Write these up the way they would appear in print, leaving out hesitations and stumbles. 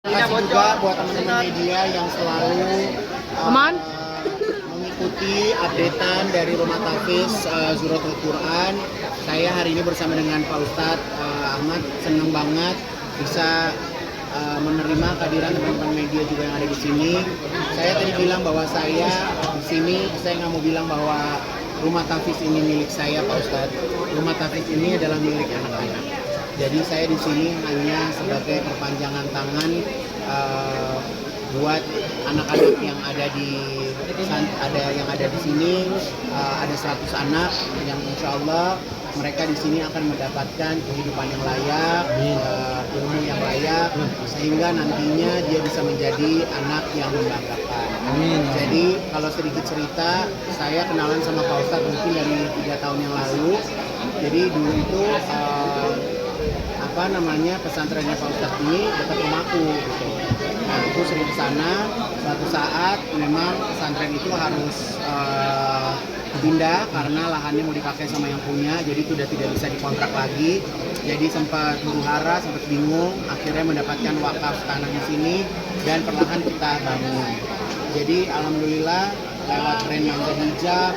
Terima kasih juga buat teman-teman media yang selalu mengikuti updatean dari Rumah Tahfiz Zuratul Quran. Saya hari ini bersama dengan Pak Ustadz Ahmad, senang banget bisa menerima kehadiran teman-teman media juga yang ada di sini. Saya tadi bilang bahwa saya di sini, saya nggak mau bilang bahwa Rumah Tahfiz ini milik saya, Pak Ustadz. Rumah Tahfiz ini adalah milik anak-anak. Jadi saya di sini hanya sebagai perpanjangan tangan buat anak-anak yang ada di sini. Ada 100 anak yang insya Allah mereka di sini akan mendapatkan kehidupan yang layak, ilmu yang layak, sehingga nantinya dia bisa menjadi anak yang membanggakan. Amin. Jadi kalau sedikit cerita, saya kenalan sama Pak Ustadz mungkin dari 3 tahun yang lalu. Jadi dulu itu pesantrennya Pak Ustadz ini dekat rumahku gitu. Nah, aku sering ke sana. Suatu saat memang pesantren itu harus pindah karena lahannya mau dipakai sama yang punya, jadi itu udah tidak bisa dikontrak lagi. Jadi sempat huru-hara, sempat bingung, akhirnya mendapatkan wakaf tanah di sini dan perlahan kita bangun. Jadi alhamdulillah lewat brand Mangga Hijab,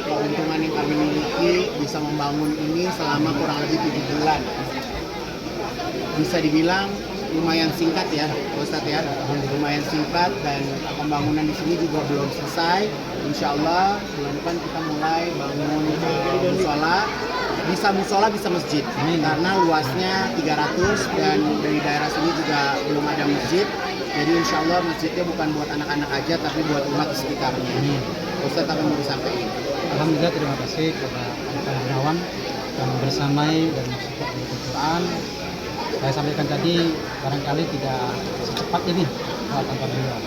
keuntungan yang kami miliki bisa membangun ini selama kurang lebih 7 bulan. Bisa dibilang lumayan singkat ya, Pak Ustadz ya, lumayan singkat, dan pembangunan di sini juga belum selesai. Insya Allah bulan depan kita mulai bangun musola, bisa masjid, karena luasnya 300 dan dari daerah sini juga belum ada masjid. Jadi insya Allah masjidnya bukan buat anak-anak aja, tapi buat umat di sekitarnya. Pak Ustadz apa yang mau disampaikan? Alhamdulillah, terima kasih kepada Pak Gunawan yang bersamai dan mensupport Al-Quran. Saya sampaikan tadi, barangkali tidak secepat ini kalau tanpa beliau.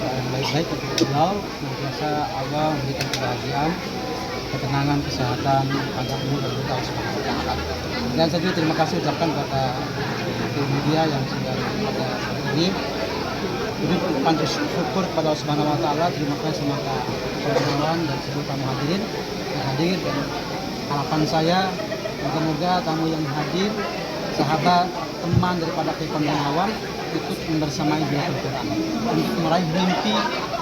Yang baik-baik untuk beliau, senantiasa Allah memberikan kebahagiaan, ketenangan, kesehatan, panjang umur dan berkah Subhanahu wa Ta'ala. Dan saya juga terima kasih ucapkan kepada tim media yang sudah pada saat ini. Jadi pantas syukur kepada Allah Subhanahu wa Ta'ala. Terima kasih sama Pak Gunawan dan seluruh tamu hadirin yang hadir, dan harapan saya moga-moga tamu yang hadir, sahabat, teman daripada Kipon Gunawan ikut membersamai beliau Al-Quran untuk meraih mimpi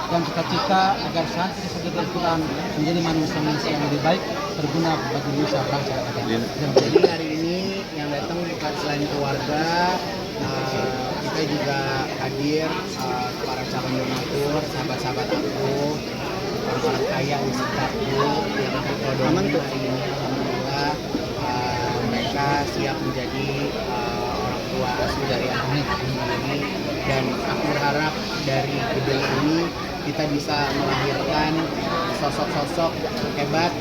dan cita-cita agar saat kita belajar Al-Quran menjadi manusia yang lebih baik, berguna bagi manusia bangsa. Jadi hari ini yang datang bukan selain keluarga, kita juga hadir para calon donatur, sahabat-sahabat aku, orang-orang kaya di sekitarku yang aku todongan hari ini. Alhamdulillah mereka siap menjadi orang tua asuh dari anak ini, dan aku berharap dari gedung ini kita bisa melahirkan sosok-sosok hebat,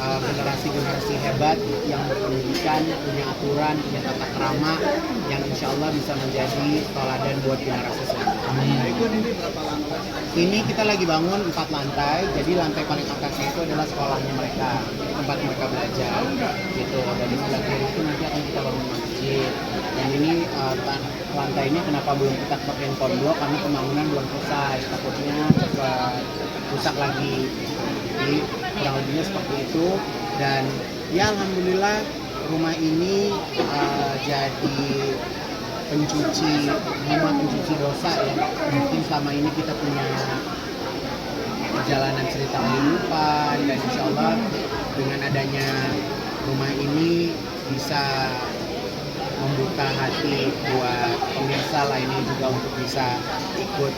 generasi-generasi hebat yang berpendidikan, punya aturan, punya tata krama, yang insya Allah bisa menjadi teladan buat generasi selanjutnya. Ini kita lagi bangun 4 lantai, jadi lantai paling atasnya itu adalah sekolahnya mereka, tempat mereka belajar gitu. Dan di sebelah kiri itu nanti akan kita bangun masjid. Dan ini lantainya kenapa belum kita pakai kondok, karena pembangunan belum selesai, takutnya cepat rusak lagi. Jadi kurang lebihnya seperti itu. Dan ya alhamdulillah rumah ini jadi rumah pencuci dosa ya. Mungkin selama ini kita punya perjalanan cerita kehidupan, dan insya Allah dengan adanya rumah ini bisa membuka hati buat pemirsa lainnya juga untuk bisa ikut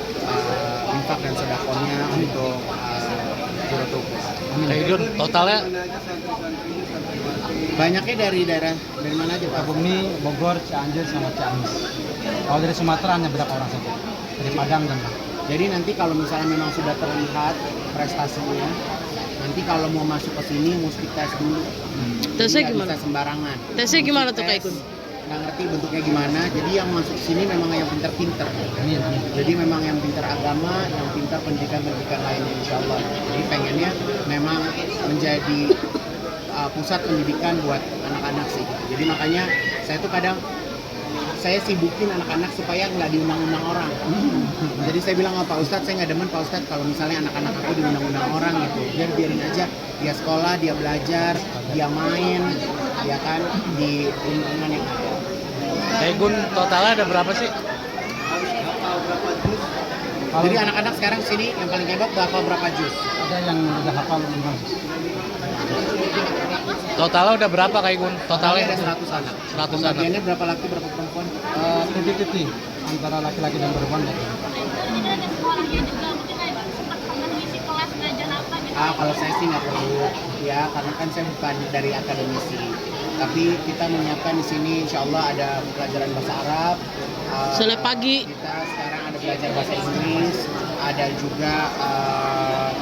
infak dan sedekahnya untuk Zuratul Quran. Totalnya Banyaknya dari mana aja Pak? Bumi, Bogor, Cianjur, sama Ciamis. Kalau dari Sumatera hanya berapa orang saja? Dari Padang dan Jadi nanti kalau misalnya memang sudah terlihat prestasinya, nanti kalau mau masuk ke sini mesti tes dulu. Tesnya Nggak gimana? bisa sembarangan. Tesnya gimana tuh Kak Ikun? Nggak ngerti bentuknya gimana. Jadi yang masuk sini memang yang pinter-pinter. Amin. Jadi memang yang pinter agama, yang pinter pendidikan lainnya insya Allah. Jadi pengennya memang menjadi pusat pendidikan buat anak-anak sih. Jadi makanya saya tuh kadang saya sibukin anak-anak supaya nggak diundang-undang orang. Jadi saya bilang sama Pak Ustadz, saya nggak demen Pak Ustadz kalau misalnya anak-anak aku diundang-undang orang gitu. Biarin aja, dia sekolah, dia belajar, dia main, ya kan, di lingkungan yang ada. Gun totalnya ada berapa sih? Jadi anak-anak sekarang sini yang paling hebat udah hafal berapa juz? ada yang udah hafal 5 juz. Totalnya udah berapa Kak Igun? Totalnya Totalnya ada 100 anak. 100 anak. Pembagiannya berapa laki berapa perempuan? 50-50 antara laki-laki dan perempuan ya. Kalau saya sih nggak perlu ya, karena kan saya bukan dari akademisi. Tapi kita menyiapkan di sini, insya Allah ada pelajaran bahasa Arab. Sore pagi. Kita sekarang ada belajar bahasa Inggris, ada juga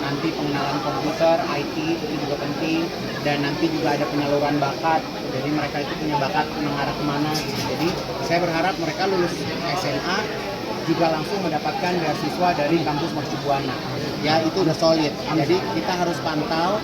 nanti pengenalan komputer, IT itu juga penting, dan nanti juga ada penyaluran bakat. Jadi mereka itu punya bakat mengarah kemana. Jadi saya berharap mereka lulus SMA juga langsung mendapatkan beasiswa dari kampus Mercu Buana. Ya itu udah solid. Jadi kita harus pantau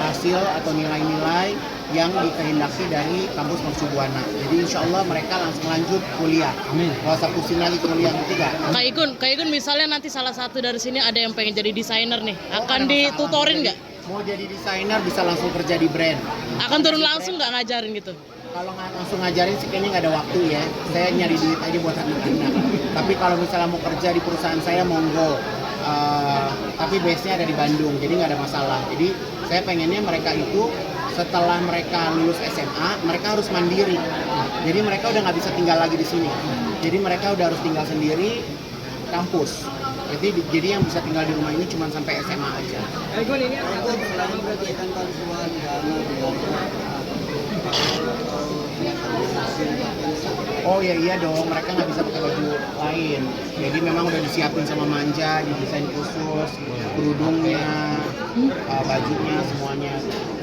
hasil atau nilai-nilai yang dikehendaki dari kampus Mercu Buana. Jadi insya Allah mereka langsung lanjut kuliah. Amin. Gak usah pusing lagi kuliah ketiga. Kak Igun misalnya nanti salah satu dari sini ada yang pengen jadi desainer nih, Oh, akan ada masalah. ditutorin nggak? Mau jadi desainer bisa langsung kerja di brand. Akan turun langsung nggak ngajarin gitu? Kalau nggak langsung ngajarin sih kayaknya nggak ada waktu ya. Saya nyari duit aja buat anak-anak. Tapi kalau misalnya mau kerja di perusahaan saya monggo. Tapi base-nya ada di Bandung, jadi nggak ada masalah. Jadi saya pengennya mereka itu setelah mereka lulus SMA, mereka harus mandiri. Jadi mereka udah nggak bisa tinggal lagi di sini. Jadi mereka udah harus tinggal sendiri kampus. Jadi yang bisa tinggal di rumah ini cuma sampai SMA aja. Oh ya iya dong, mereka nggak bisa pakai baju lain. Jadi memang udah disiapin sama Manja, didesain khusus, kerudungnya, bajunya, semuanya.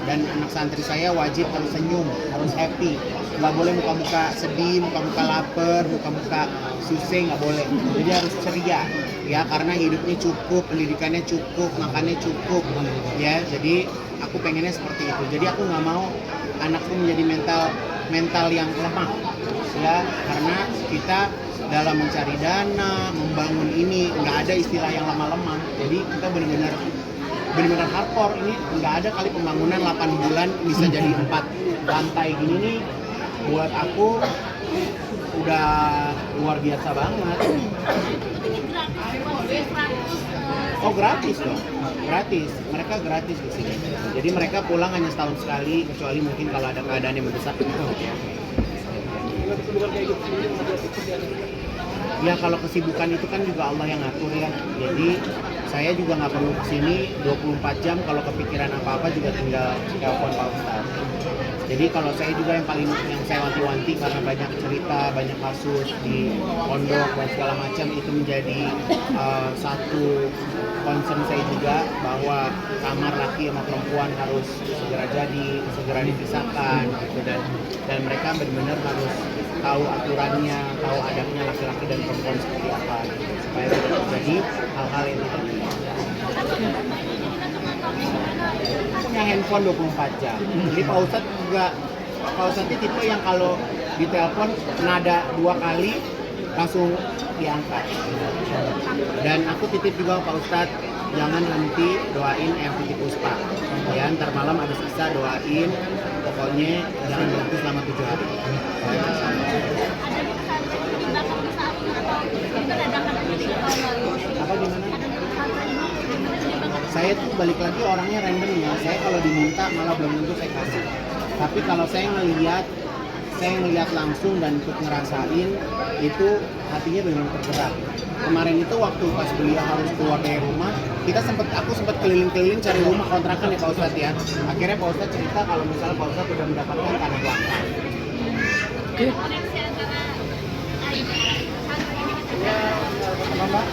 Dan anak santri saya wajib harus senyum, harus happy. Nggak boleh muka-muka sedih, muka-muka lapar, muka-muka susah, nggak boleh. Jadi harus ceria, ya karena hidupnya cukup, pendidikannya cukup, makannya cukup. Ya, jadi aku pengennya seperti itu. Jadi aku nggak mau anakku menjadi mental yang lemah, ya karena kita dalam mencari dana, membangun ini nggak ada istilah yang lemah-lemah. Jadi kita benar-benar hardcore. Ini nggak ada kali pembangunan 8 bulan bisa jadi 4 lantai gini nih. Buat aku udah luar biasa banget. Oh gratis dong, gratis. Mereka gratis di sini. Jadi mereka pulang hanya setahun sekali, kecuali mungkin kalau ada keadaan yang mendesak. Ya kalau kesibukan itu kan juga Allah yang ngatur ya. Jadi saya juga nggak perlu kesini 24 jam. Kalau kepikiran apa-apa juga tinggal telepon Pak Ustadz. Jadi kalau saya juga yang saya wanti-wanti karena banyak cerita, banyak kasus di pondok dan segala macam, itu menjadi satu concern saya juga bahwa kamar laki sama perempuan harus segera dipisahkan gitu, dan mereka benar-benar harus tahu aturannya, tahu adabnya laki-laki dan perempuan seperti apa gitu, supaya tidak terjadi hal-hal yang tidak diinginkan. Punya handphone 24 jam. Jadi Pak Ustadz tipe yang kalau ditelepon nada 2 kali langsung diangkat. Dan aku titip juga Pak Ustadz, jangan nanti doain Eyang Titi Puspa. Ya, ntar malam habis Isya doain, pokoknya jangan berhenti selama 7 hari. Apa gimana? Saya tuh balik lagi orangnya random ya. Saya kalau diminta malah belum tentu saya kasih. Tapi kalau saya ngelihat langsung dan ikut ngerasain, itu hatinya benar-benar tergerak. Kemarin itu waktu pas beliau harus keluar dari rumah, aku sempat keliling-keliling cari rumah kontrakan ya Pak Ustadz ya. Akhirnya Pak Ustadz cerita kalau misalnya Pak Ustadz udah mendapatkan tanah belakang. Apa Mbak?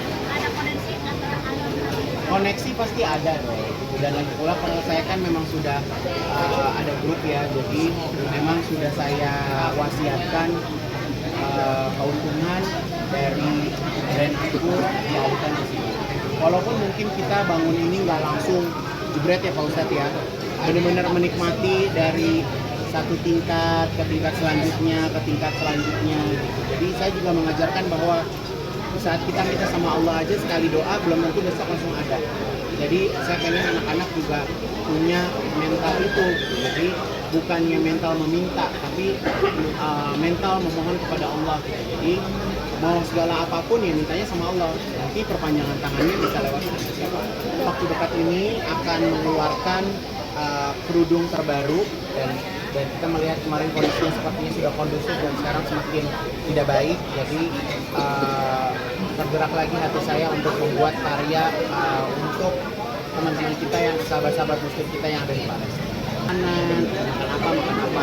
Koneksi pasti ada dong. Dan lagi pula kalau saya kan memang sudah ada grup ya, jadi memang sudah saya wasiatkan keuntungan dari brand aku dialihkan ke sini. Walaupun mungkin kita bangun ini nggak langsung jebret ya Pak Ustadz ya, benar-benar menikmati dari satu tingkat ke tingkat selanjutnya gitu. Jadi saya juga mengajarkan bahwa saat kita minta sama Allah aja sekali doa belum tentu besok langsung ada. Jadi saya pengen anak-anak juga punya mental itu. Jadi bukannya mental meminta, tapi mental memohon kepada Allah. Jadi mau segala apapun ya mintanya sama Allah. Nanti perpanjangan tangannya bisa lewat siapa. Waktu dekat ini akan mengeluarkan kerudung terbaru dan kita melihat kemarin kondisinya sepertinya sudah kondusif dan sekarang semakin tidak baik. Jadi tergerak lagi hati saya untuk membuat karya untuk teman-teman kita yang sahabat-sahabat muslim kita yang ada di Palestina. Makan apa.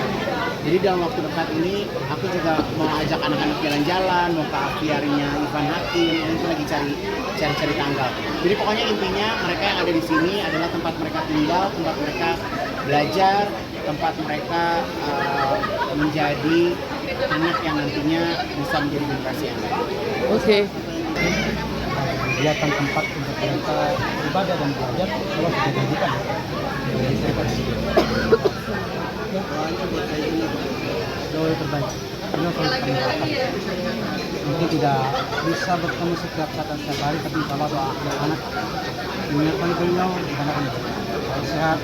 Jadi dalam waktu dekat ini aku juga mau ajak anak-anak jalan-jalan, mau ke aviarinya Ivan Hakim, itu lagi cari tanggal. Jadi pokoknya intinya mereka yang ada di sini adalah tempat mereka tinggal, tempat mereka belajar, tempat mereka menjadi anak yang nantinya bisa menjadi generasi yang baik. Oke. Kegiatan tempat untuk mereka beribadah dan belajar kalau sudah dibuka dari mereka sendiri. Doa yang terbaik. Beliau selalu kami doakan. Mungkin tidak bisa bertemu setiap saat dan setiap hari, tapi insya Allah doa anak-anak mengingatkan beliau dikarenakan selalu sehat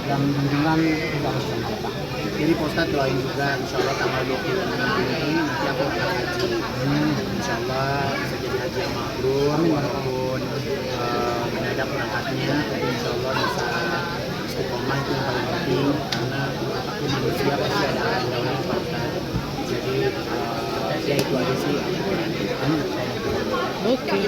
dan bimbingan tidak harus bermasalah. Jadi Pak Ustadz doain juga insya Allah tanggal 26 ini nanti aku akan haji. Insya Allah bisa jadi haji yang mabrur walaupun mendadak berangkatnya, tapi insya Allah bisa istiqomah itu yang paling penting karena aku manusia pasti ada akhir daunnya Pak Ustadz. Jadi ya itu aja sih. Oke.